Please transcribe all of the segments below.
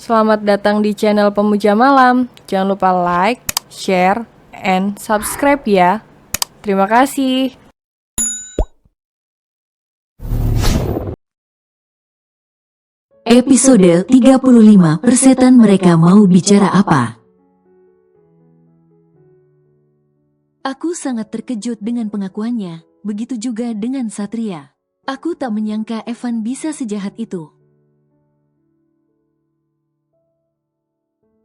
Selamat datang di channel Pemuja Malam. Jangan lupa like, share, and subscribe ya. Terima kasih. Episode 35, Persetan Mereka Mau Bicara Apa? Aku sangat terkejut dengan pengakuannya, begitu juga dengan Satria. Aku tak menyangka Evan bisa sejahat itu.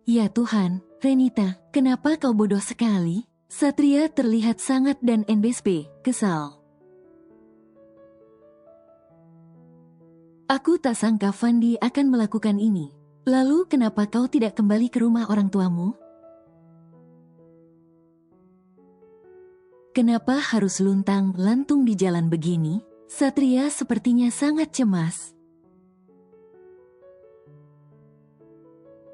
Ya Tuhan, Renita, kenapa kau bodoh sekali? Satria terlihat sangat dan NBSP, kesal. Aku tak sangka Fandi akan melakukan ini. Lalu kenapa kau tidak kembali ke rumah orang tuamu? Kenapa harus luntang-lantung di jalan begini? Satria sepertinya sangat cemas.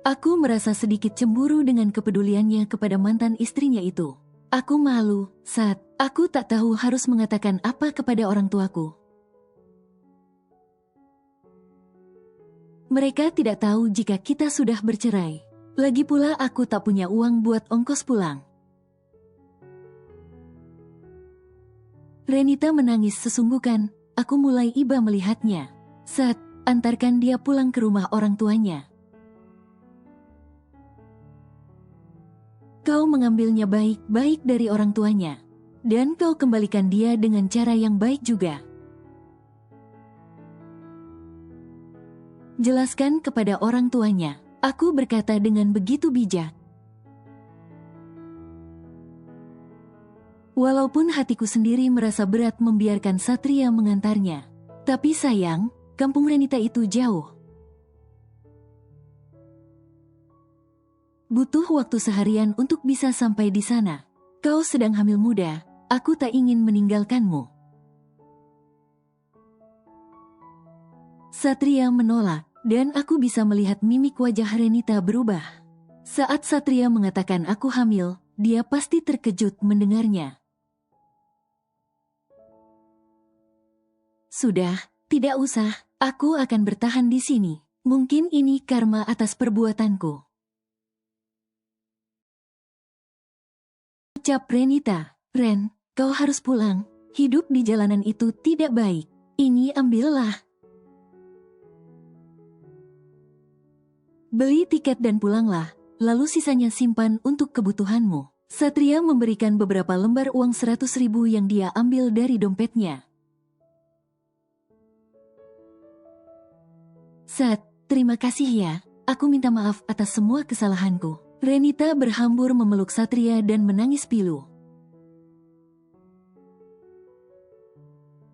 Aku merasa sedikit cemburu dengan kepeduliannya kepada mantan istrinya itu. Aku malu, Sat. Aku tak tahu harus mengatakan apa kepada orang tuaku. Mereka tidak tahu jika kita sudah bercerai. Lagi pula aku tak punya uang buat ongkos pulang. Renita menangis sesungguhkan. Aku mulai iba melihatnya. Sat, antarkan dia pulang ke rumah orang tuanya. Kau mengambilnya baik-baik dari orang tuanya. Dan kau kembalikan dia dengan cara yang baik juga. Jelaskan kepada orang tuanya. Aku berkata dengan begitu bijak. Walaupun hatiku sendiri merasa berat membiarkan Satria mengantarnya. Tapi sayang, kampung Renita itu jauh. Butuh waktu seharian untuk bisa sampai di sana. Kau sedang hamil muda, aku tak ingin meninggalkanmu. Satria menolak, dan aku bisa melihat mimik wajah Renita berubah. Saat Satria mengatakan aku hamil, dia pasti terkejut mendengarnya. Sudah, tidak usah, aku akan bertahan di sini. Mungkin ini karma atas perbuatanku. Ucap Renita, Ren, kau harus pulang. Hidup di jalanan itu tidak baik. Ini ambillah. Beli tiket dan pulanglah, lalu sisanya simpan untuk kebutuhanmu. Satria memberikan beberapa lembar uang 100.000 yang dia ambil dari dompetnya. Sat, terima kasih ya. Aku minta maaf atas semua kesalahanku. Renita berhambur memeluk Satria dan menangis pilu.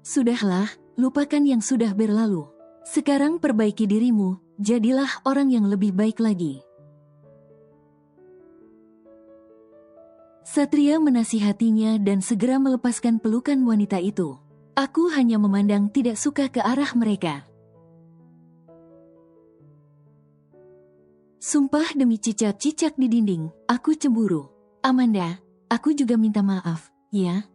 Sudahlah, lupakan yang sudah berlalu. Sekarang perbaiki dirimu, jadilah orang yang lebih baik lagi. Satria menasihatinya dan segera melepaskan pelukan wanita itu. Aku hanya memandang tidak suka ke arah mereka. Sumpah demi cicak-cicak di dinding, aku cemburu. Amanda, aku juga minta maaf, ya?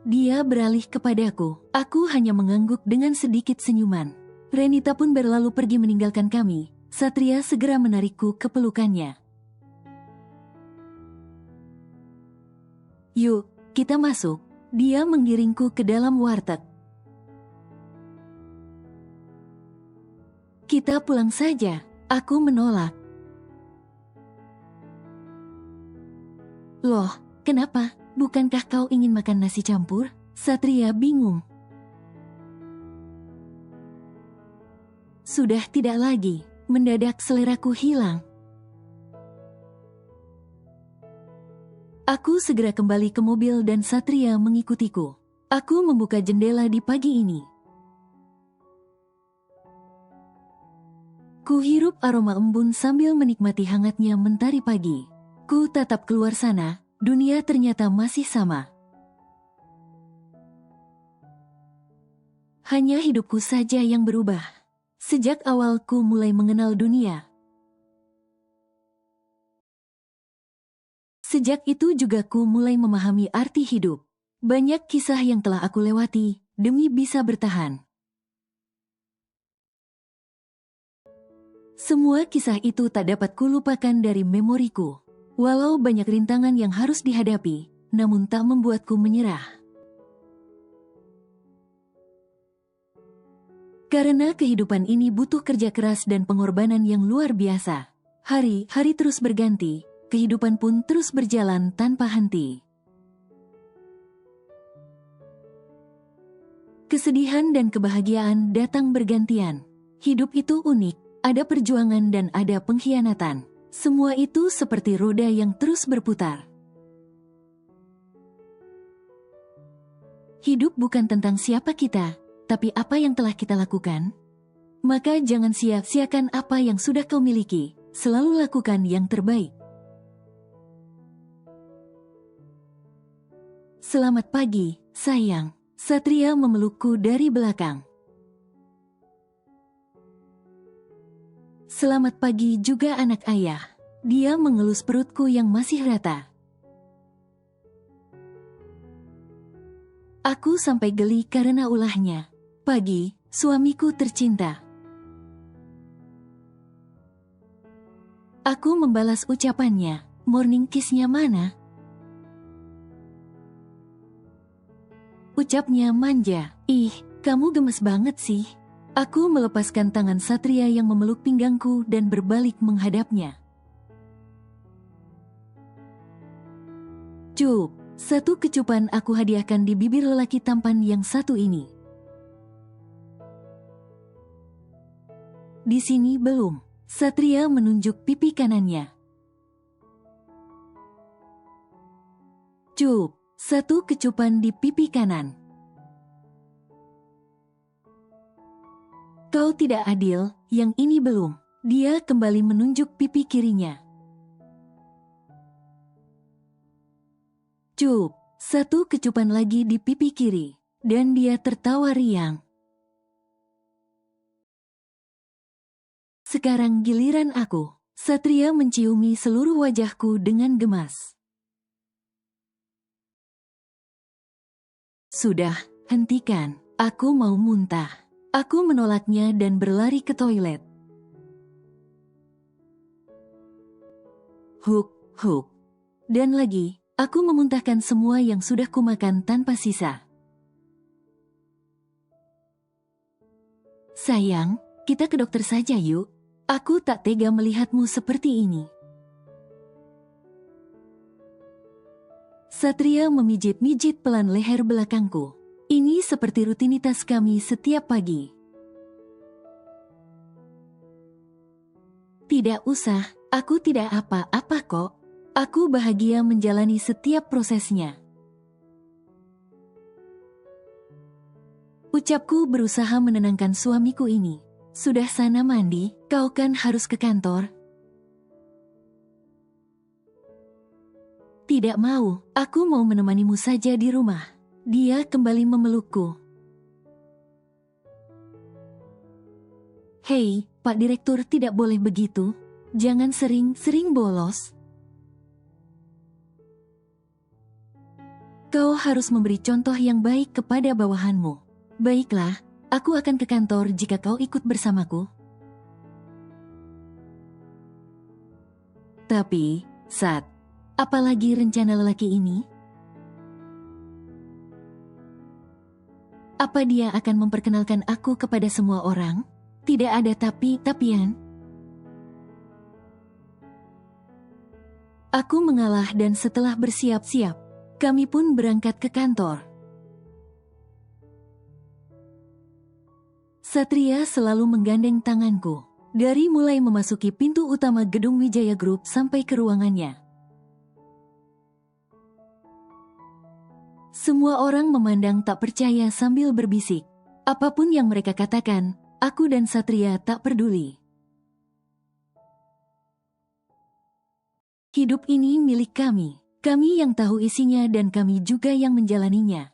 Dia beralih kepadaku. Aku hanya mengangguk dengan sedikit senyuman. Renita pun berlalu pergi meninggalkan kami. Satria segera menarikku ke pelukannya. Yuk, kita masuk. Dia menggiringku ke dalam warteg. Kita pulang saja. Aku menolak. Loh, kenapa? Bukankah kau ingin makan nasi campur? Satria bingung. Sudah tidak lagi. Mendadak seleraku hilang. Aku segera kembali ke mobil dan Satria mengikutiku. Aku membuka jendela di pagi ini. Kuhirup aroma embun sambil menikmati hangatnya mentari pagi. Ku tatap keluar sana, dunia ternyata masih sama. Hanya hidupku saja yang berubah. Sejak awal ku mulai mengenal dunia. Sejak itu juga ku mulai memahami arti hidup. Banyak kisah yang telah aku lewati demi bisa bertahan. Semua kisah itu tak dapat kulupakan dari memoriku. Walau banyak rintangan yang harus dihadapi, namun tak membuatku menyerah. Karena kehidupan ini butuh kerja keras dan pengorbanan yang luar biasa. Hari-hari terus berganti, kehidupan pun terus berjalan tanpa henti. Kesedihan dan kebahagiaan datang bergantian. Hidup itu unik. Ada perjuangan dan ada pengkhianatan. Semua itu seperti roda yang terus berputar. Hidup bukan tentang siapa kita, tapi apa yang telah kita lakukan. Maka jangan sia-siakan apa yang sudah kau miliki. Selalu lakukan yang terbaik. Selamat pagi, sayang. Satria memelukku dari belakang. Selamat pagi juga anak ayah. Dia mengelus perutku yang masih rata. Aku sampai geli karena ulahnya. Pagi, suamiku tercinta. Aku membalas ucapannya. Morning kiss-nya mana? Ucapnya manja. Ih, kamu gemes banget sih. Aku melepaskan tangan Satria yang memeluk pinggangku dan berbalik menghadapnya. Cup, satu kecupan aku hadiahkan di bibir lelaki tampan yang satu ini. Di sini belum. Satria menunjuk pipi kanannya. Cup, satu kecupan di pipi kanan. Kau tidak adil, yang ini belum. Dia kembali menunjuk pipi kirinya. Cup, satu kecupan lagi di pipi kiri. Dan dia tertawa riang. Sekarang giliran aku. Satria menciumi seluruh wajahku dengan gemas. Sudah, hentikan. Aku mau muntah. Aku menolaknya dan berlari ke toilet. Huk. Dan lagi, aku memuntahkan semua yang sudah kumakan tanpa sisa. Sayang, kita ke dokter saja yuk. Aku tak tega melihatmu seperti ini. Satria memijit-mijit pelan leher belakangku. Ini seperti rutinitas kami setiap pagi. Tidak usah, aku tidak apa-apa kok. Aku bahagia menjalani setiap prosesnya. Ucapku berusaha menenangkan suamiku ini. Sudah sana mandi, kau kan harus ke kantor. Tidak mau, aku mau menemanimu saja di rumah. Dia kembali memelukku. Hei, Pak Direktur tidak boleh begitu. Jangan sering-sering bolos. Kau harus memberi contoh yang baik kepada bawahanmu. Baiklah, aku akan ke kantor jika kau ikut bersamaku. Tapi, Sat, apalagi rencana lelaki ini? Apa dia akan memperkenalkan aku kepada semua orang? Tidak ada tapi-tapian. Aku mengalah dan setelah bersiap-siap, kami pun berangkat ke kantor. Satria selalu menggandeng tanganku, dari mulai memasuki pintu utama gedung Wijaya Group sampai ke ruangannya. Semua orang memandang tak percaya sambil berbisik. Apapun yang mereka katakan, aku dan Satria tak peduli. Hidup ini milik kami. Kami yang tahu isinya dan kami juga yang menjalaninya.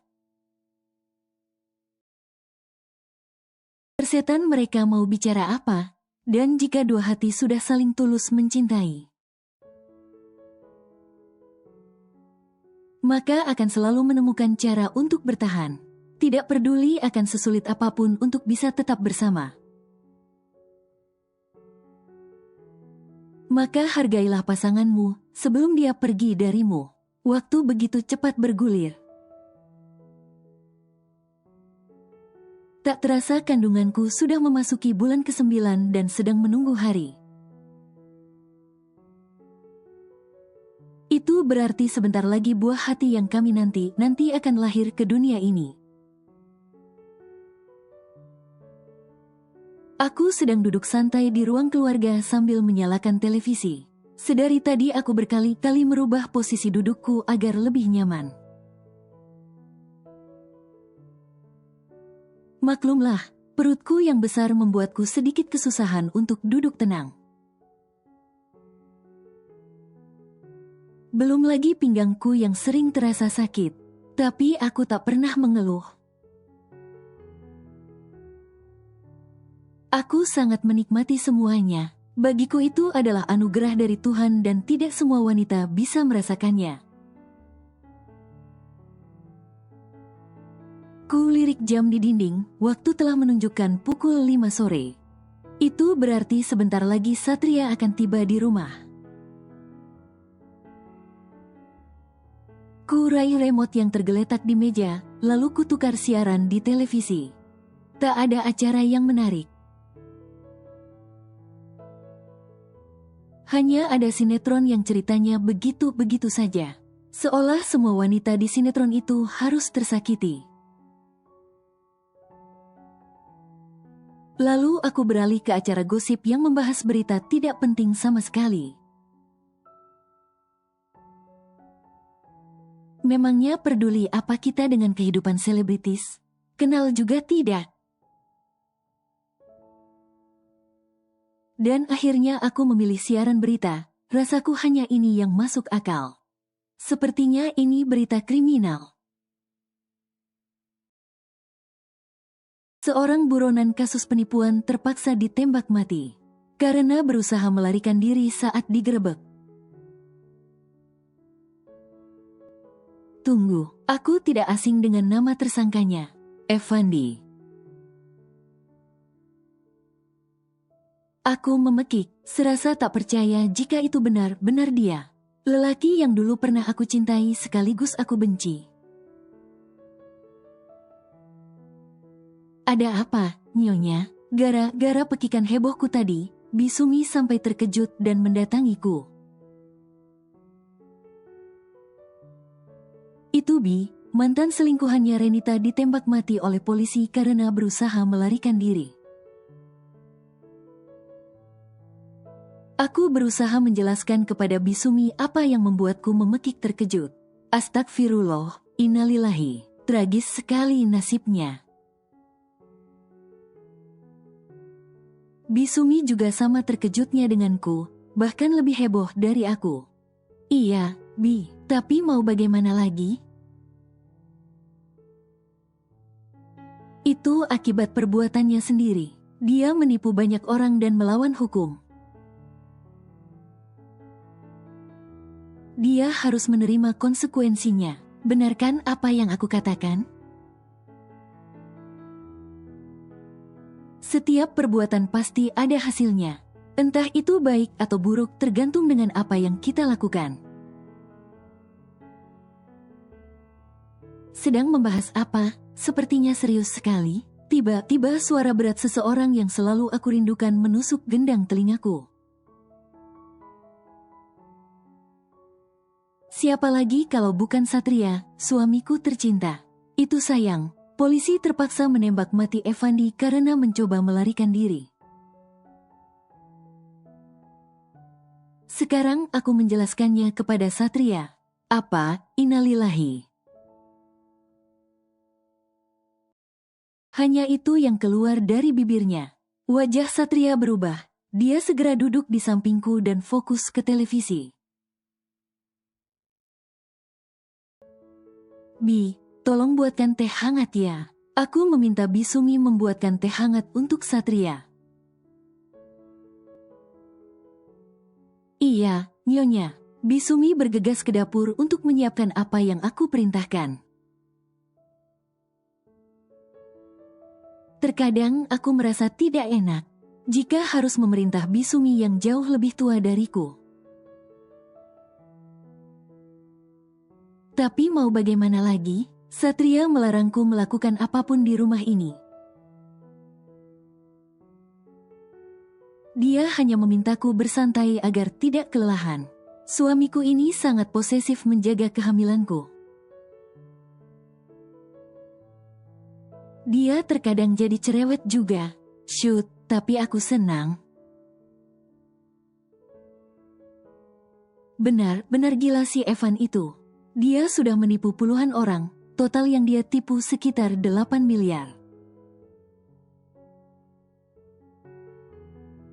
Persetan mereka mau bicara apa, dan jika dua hati sudah saling tulus mencintai, maka akan selalu menemukan cara untuk bertahan. Tidak peduli akan sesulit apapun untuk bisa tetap bersama. Maka hargailah pasanganmu sebelum dia pergi darimu. Waktu begitu cepat bergulir. Tak terasa kandunganku sudah memasuki bulan ke-9 dan sedang menunggu hari. Itu berarti sebentar lagi buah hati yang kami nanti akan lahir ke dunia ini. Aku sedang duduk santai di ruang keluarga sambil menyalakan televisi. Sedari tadi aku berkali-kali merubah posisi dudukku agar lebih nyaman. Maklumlah, perutku yang besar membuatku sedikit kesusahan untuk duduk tenang. Belum lagi pinggangku yang sering terasa sakit, tapi aku tak pernah mengeluh. Aku sangat menikmati semuanya. Bagiku itu adalah anugerah dari Tuhan dan tidak semua wanita bisa merasakannya. Kulirik jam di dinding, waktu telah menunjukkan pukul 5 sore. Itu berarti sebentar lagi Satria akan tiba di rumah. Ku raih remote yang tergeletak di meja, lalu kutukar siaran di televisi. Tak ada acara yang menarik. Hanya ada sinetron yang ceritanya begitu-begitu saja. Seolah semua wanita di sinetron itu harus tersakiti. Lalu aku beralih ke acara gosip yang membahas berita tidak penting sama sekali. Memangnya peduli apa kita dengan kehidupan selebritis? Kenal juga tidak. Dan akhirnya aku memilih siaran berita. Rasaku hanya ini yang masuk akal. Sepertinya ini berita kriminal. Seorang buronan kasus penipuan terpaksa ditembak mati karena berusaha melarikan diri saat digerebek. Tunggu, aku tidak asing dengan nama tersangkanya, Effandi. Aku memekik, serasa tak percaya jika itu benar-benar dia. Lelaki yang dulu pernah aku cintai sekaligus aku benci. Ada apa, Nyonya? Gara-gara pekikan hebohku tadi, Bisumi sampai terkejut dan mendatangiku. Itu Bi, mantan selingkuhannya Renita ditembak mati oleh polisi karena berusaha melarikan diri. Aku berusaha menjelaskan kepada Bisumi apa yang membuatku memekik terkejut. Astagfirullah, innalillahi, tragis sekali nasibnya. Bisumi juga sama terkejutnya denganku, bahkan lebih heboh dari aku. Iya, Bi, tapi mau bagaimana lagi? Itu akibat perbuatannya sendiri. Dia menipu banyak orang dan melawan hukum. Dia harus menerima konsekuensinya. Benarkan apa yang aku katakan? Setiap perbuatan pasti ada hasilnya. Entah itu baik atau buruk tergantung dengan apa yang kita lakukan. Sedang membahas apa? Sepertinya serius sekali. Tiba-tiba suara berat seseorang yang selalu aku rindukan menusuk gendang telingaku. Siapa lagi kalau bukan Satria, suamiku tercinta. Itu sayang, polisi terpaksa menembak mati Effandi karena mencoba melarikan diri. Sekarang aku menjelaskannya kepada Satria. Apa? Innalillahi. Hanya itu yang keluar dari bibirnya. Wajah Satria berubah. Dia segera duduk di sampingku dan fokus ke televisi. Bi, tolong buatkan teh hangat ya. Aku meminta Bisumi membuatkan teh hangat untuk Satria. Iya, Nyonya. Bisumi bergegas ke dapur untuk menyiapkan apa yang aku perintahkan. Terkadang aku merasa tidak enak. jika harus memerintah Bisumi yang jauh lebih tua dariku. Tapi mau bagaimana lagi, Satria melarangku melakukan apapun di rumah ini. Dia hanya memintaku bersantai agar tidak kelelahan. Suamiku ini sangat posesif menjaga kehamilanku. Dia terkadang jadi cerewet juga. Shoot, tapi aku senang. Benar-benar gila si Evan itu. Dia sudah menipu puluhan orang, total yang dia tipu sekitar 8 miliar.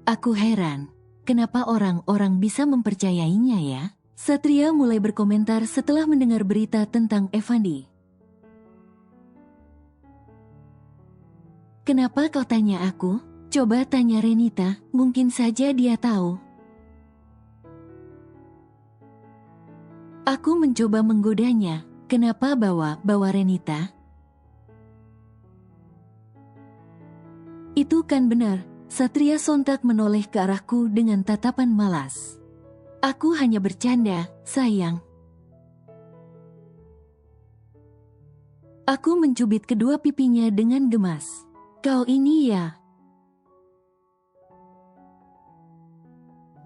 Aku heran, kenapa orang-orang bisa mempercayainya ya? Satria mulai berkomentar setelah mendengar berita tentang Evandi. Kenapa kau tanya aku? Coba tanya Renita, mungkin saja dia tahu. Aku mencoba menggodanya. Kenapa bawa Renita? Itu kan benar. Satria sontak menoleh ke arahku dengan tatapan malas. Aku hanya bercanda, sayang. Aku mencubit kedua pipinya dengan gemas. Kau ini ya.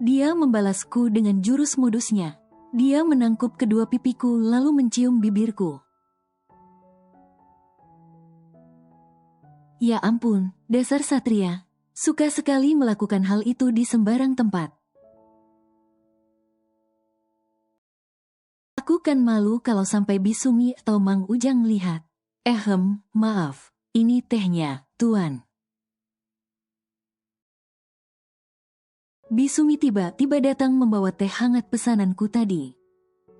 Dia membalasku dengan jurus modusnya. Dia menangkup kedua pipiku lalu mencium bibirku. Ya ampun, dasar Satria. Suka sekali melakukan hal itu di sembarang tempat. Aku kan malu kalau sampai Bisumi atau Mang Ujang lihat. Maaf, ini tehnya, Tuan. Bisumi tiba-tiba datang membawa teh hangat pesananku tadi.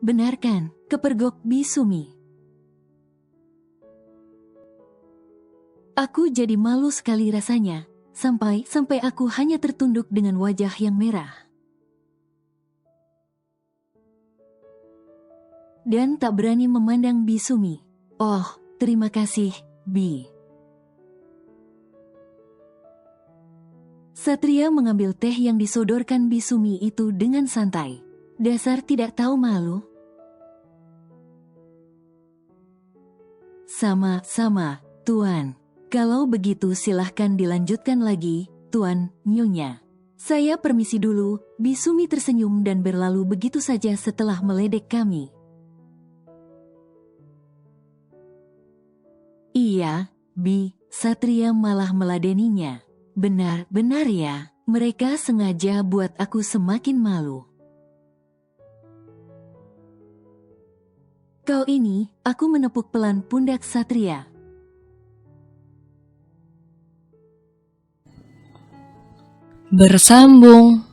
Benar kan? Kepergok Bisumi. Aku jadi malu sekali rasanya, sampai aku hanya tertunduk dengan wajah yang merah. Dan tak berani memandang Bisumi. Oh, terima kasih, Bi. Satria mengambil teh yang disodorkan Bisumi itu dengan santai. Dasar tidak tahu malu. Sama-sama, Tuan. Kalau begitu silahkan dilanjutkan lagi, Tuan Nyonya. Saya permisi dulu. Bisumi tersenyum dan berlalu begitu saja setelah meledek kami. Iya, Bi, Satria malah meladeninya. Benar-benar ya, mereka sengaja buat aku semakin malu. Kau ini, aku menepuk pelan pundak Satria. Bersambung.